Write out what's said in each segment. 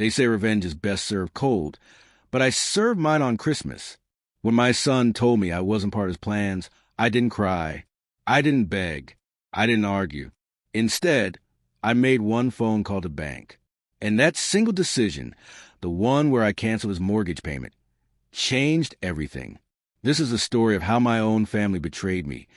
They say revenge is best served cold, but I served mine on Christmas. When my son told me I wasn't part of his plans, I didn't cry. I didn't beg. I didn't argue. Instead, I made one phone call to bank. And that single decision, the one where I canceled his mortgage payment, changed everything. This is a story of how my own family betrayed me,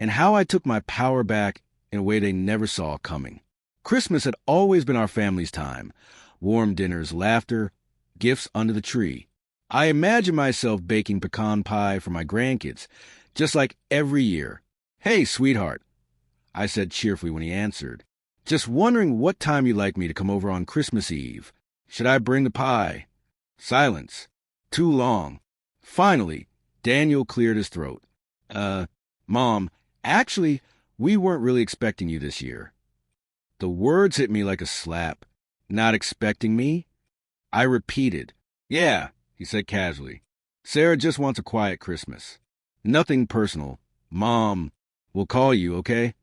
and how I took my power back in a way they never saw coming. Christmas had always been our family's time. Warm dinners, laughter, gifts under the tree. I imagine myself baking pecan pie for my grandkids, just like every year. "Hey, sweetheart," I said cheerfully when he answered. "Just wondering what time you'd like me to come over on Christmas Eve. Should I bring the pie?" Silence. Too long. Finally, Daniel cleared his throat. Mom, actually, we weren't really expecting you this year." The words hit me like a slap. Not expecting me? I repeated. "Yeah," he said casually. "Sarah just wants a quiet Christmas. Nothing personal. Mom, we'll call you, okay?"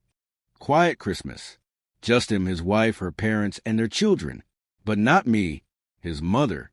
Quiet Christmas. Just him, his wife, her parents, and their children. But not me, his mother.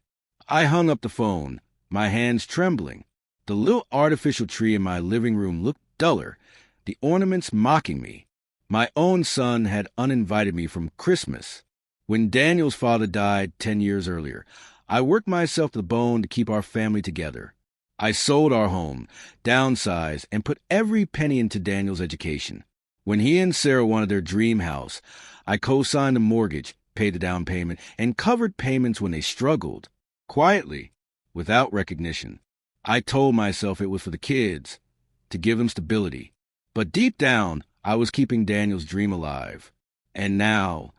I hung up the phone, my hands trembling. The little artificial tree in my living room looked duller, the ornaments mocking me. My own son had uninvited me from Christmas. When Daniel's father died 10 years earlier, I worked myself to the bone to keep our family together. I sold our home, downsized, and put every penny into Daniel's education. When he and Sarah wanted their dream house, I co-signed the mortgage, paid the down payment, and covered payments when they struggled. Quietly, without recognition. I told myself it was for the kids, to give them stability. But deep down, I was keeping Daniel's dream alive. And now,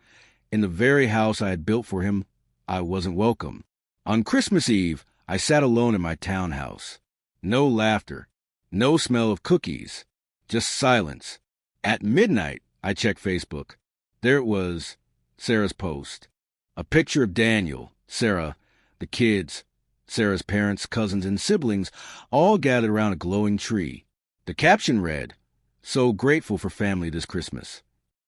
in the very house I had built for him, I wasn't welcome. On Christmas Eve, I sat alone in my townhouse. No laughter, no smell of cookies, just silence. At midnight, I checked Facebook. There it was, Sarah's post. A picture of Daniel, Sarah, the kids, Sarah's parents, cousins, and siblings, all gathered around a glowing tree. The caption read, "So grateful for family this Christmas."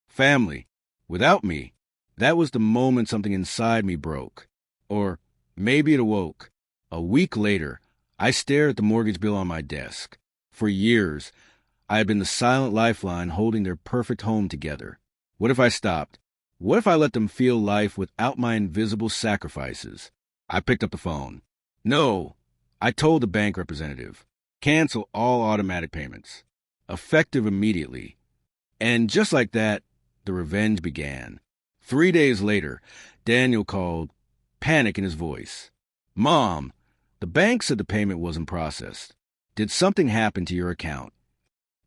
Family. Without me. That was the moment something inside me broke. Or maybe it awoke. A week later, I stared at the mortgage bill on my desk. For years, I had been the silent lifeline holding their perfect home together. What if I stopped? What if I let them feel life without my invisible sacrifices? I picked up the phone. "No," I told the bank representative. "Cancel all automatic payments. Effective immediately." And just like that, the revenge began. 3 days later, Daniel called, panic in his voice. "Mom, the bank said the payment wasn't processed. Did something happen to your account?"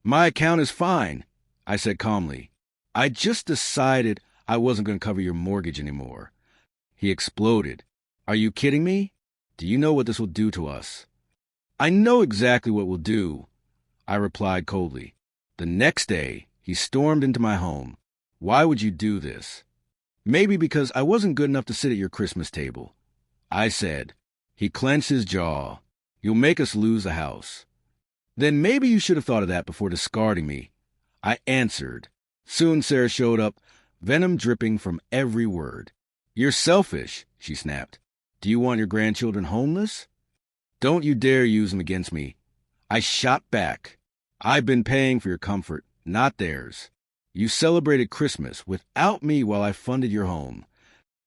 "My account is fine," I said calmly. "I just decided I wasn't going to cover your mortgage anymore." He exploded. "Are you kidding me? Do you know what this will do to us?" "I know exactly what it will do," I replied coldly. The next day, he stormed into my home. "Why would you do this?" "Maybe because I wasn't good enough to sit at your Christmas table," I said. He clenched his jaw. "You'll make us lose the house." "Then maybe you should have thought of that before discarding me," I answered. Soon Sarah showed up, venom dripping from every word. "You're selfish," she snapped. "Do you want your grandchildren homeless?" "Don't you dare use them against me." I shot back. "I've been paying for your comfort, not theirs. You celebrated Christmas without me while I funded your home.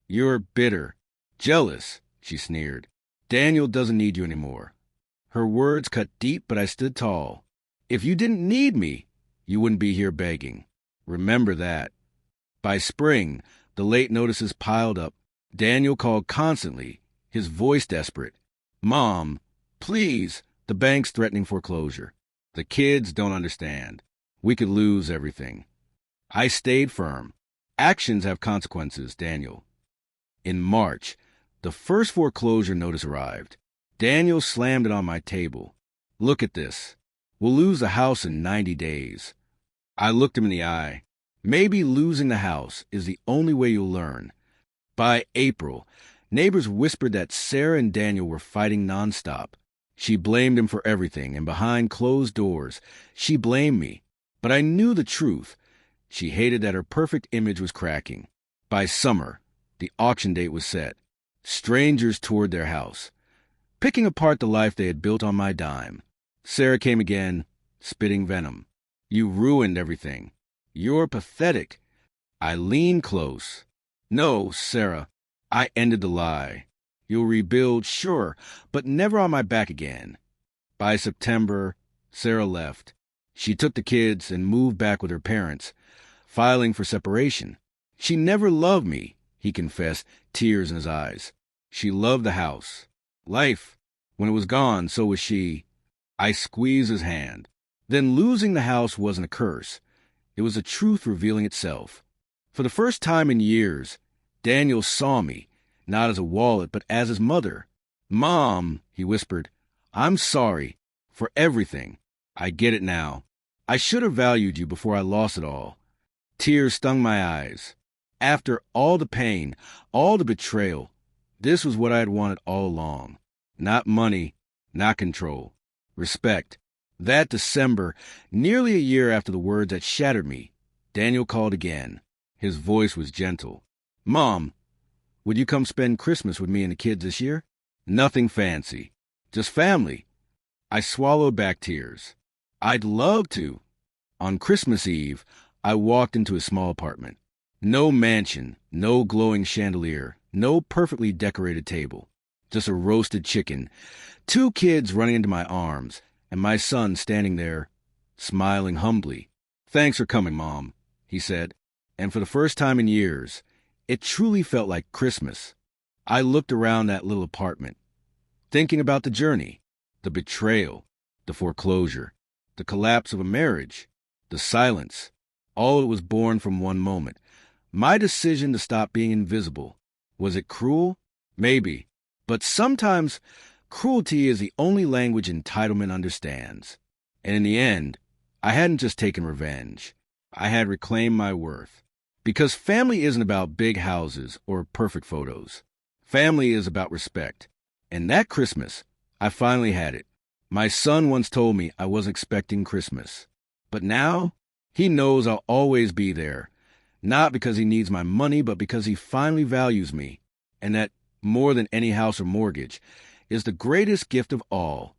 You're bitter, jealous," she sneered. "Daniel doesn't need you anymore." Her words cut deep, but I stood tall. "If you didn't need me, you wouldn't be here begging. Remember that." By spring, the late notices piled up. Daniel called constantly, his voice desperate. "Mom, please, the bank's threatening foreclosure. The kids don't understand. We could lose everything." I stayed firm. Actions have consequences, Daniel. In March, the first foreclosure notice arrived. Daniel slammed it on my table. "Look at this. We'll lose the house in 90 days. I looked him in the eye. Maybe losing the house is the only way you'll learn. By April, neighbors whispered that Sarah and Daniel were fighting nonstop. She blamed him for everything, and behind closed doors, she blamed me. But I knew the truth. She hated that her perfect image was cracking. By summer, the auction date was set. Strangers toured their house, picking apart the life they had built on my dime. Sarah came again, spitting venom. You ruined everything. You're pathetic. I leaned close. No, Sarah, I ended the lie. You'll rebuild, sure, but never on my back again. By September, Sarah left. She took the kids and moved back with her parents, filing for separation. She never loved me, he confessed, tears in his eyes. She loved the house. Life. When it was gone, so was she. I squeezed his hand. Then losing the house wasn't a curse. It was the truth revealing itself. For the first time in years, Daniel saw me, not as a wallet, but as his mother. Mom, he whispered, I'm sorry for everything. I get it now. I should have valued you before I lost it all. Tears stung my eyes. After all the pain, all the betrayal, this was what I had wanted all along. Not money, not control. Respect. That December, nearly a year after the words that shattered me, Daniel called again. His voice was gentle. Mom, would you come spend Christmas with me and the kids this year? Nothing fancy. Just family. I swallowed back tears. I'd love to. On Christmas Eve, I walked into his small apartment. No mansion, no glowing chandelier, no perfectly decorated table. Just a roasted chicken, 2 kids running into my arms, and my son standing there, smiling humbly. Thanks for coming, Mom, he said. And for the first time in years, it truly felt like Christmas. I looked around that little apartment, thinking about the journey, the betrayal, the foreclosure, the collapse of a marriage, the silence. All it was born from one moment. My decision to stop being invisible. Was it cruel? Maybe. But sometimes cruelty is the only language entitlement understands. And in the end, I hadn't just taken revenge. I had reclaimed my worth. Because family isn't about big houses or perfect photos. Family is about respect. And that Christmas, I finally had it. My son once told me I wasn't expecting Christmas. But now, he knows I'll always be there. Not because he needs my money, but because he finally values me. And that, more than any house or mortgage, is the greatest gift of all.